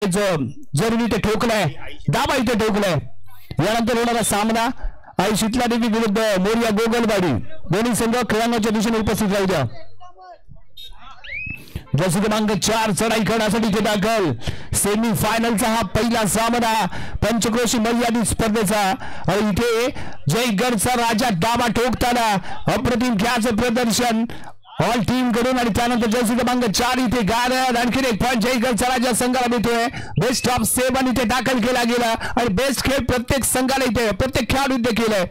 करायचं जरुरी ते ठोकलंय दाबा इथे ठोकलंय। यानंतर होणारा सामना आई शीतला देवी विरुद्ध मोरिया गोगलवाडी दोन्ही संघ खेळांच्या दिशेने उपस्थित राहू द्या। जर्सी क्रमांक 4 चढाई करण्यासाठी इथे दाखल सेमी फायनलचा हा पहिला सामना पंचक्रोशी मर्यादित स्पर्धेचा आणि इथे जयगडचा राजा दाबा ठोकताना अप्रतिम खेळाचं प्रदर्शन ऑल टीम कडून आणि त्यानंतर जर्सी क्रमांक 4 इथे गारद आणखी एक पॉईंट जयगडचा राजा संघाला मिळतोय। बेस्ट ऑफ 7 इथे दाखल केला गेला आणि बेस्ट खेळ प्रत्येक संघाला इथे प्रत्येक खेळाडू इथे केलाय।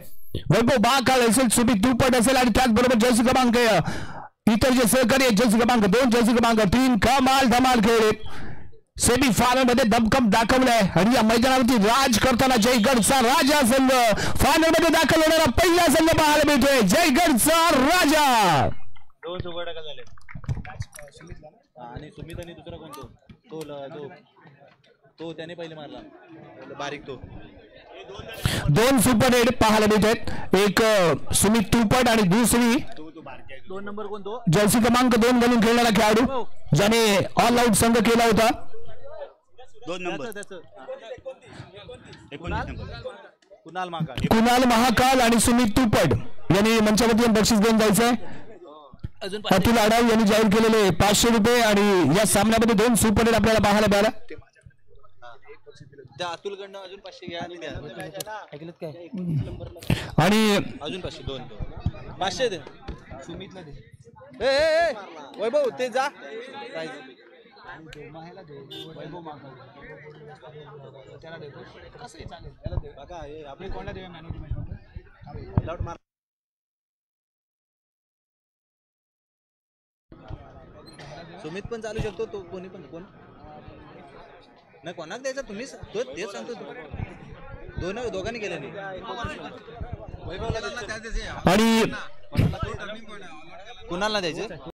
वैभव बाकाळ असेल सुमित तुपट असेल आणि त्याचबरोबर जर्सी क्रमांक इतर जे सहकारी जर्सी क्रमांक 2 जर्सी क्रमांक 3 कमाल धमाल खेळले सेमी फायनल मध्ये दमकम दाखवलाय आणि या मैदानावरती राज करताना जयगडचा राजा संघ फायनल मध्ये दाखल होणारा पहिला संघ पाहायला मिळतोय जयगडचा राजा। दोन सुपर टॅकल झाले आणि सुमित आणि दुसरा कोण तो त्याने पहिले मारला बारीक तो दोन सुपर हेड पाहायला मिळतात एक सुमित तुपट आणि दुसरी 2 नंबर कोण तो जर्सी क्रमांक 2 म्हणून खेळणारा खेळाडू ज्याने ऑल आउट संघ केला होता 2 नंबर कुणाल महाकाल आणि सुमित तुपट यांनी मंचावरती बक्षीस घेऊन जायचंय। अतुल आडाव यांनी जाहीर केलेले 500 रुपये आणि या सामन्यामध्ये 2 सुपर हिट आपल्याला पाहायला मिळाला। अतुल कडनं अजून 500 घ्या आणि अजून 500 दे सुमितला दे ए वैभव ते जा वैभव मागा त्याला देतो कसं चालेल त्याला दे बघा हे आपले कोणाला देऊया man of the match lot मार सुमित पण चालू शकतो तो कोणी पण कोण नाही कोणाक द्यायचा तुम्ही तो तेच सांगतो दोघांनी केलं नाही आणि कुणाला द्यायचे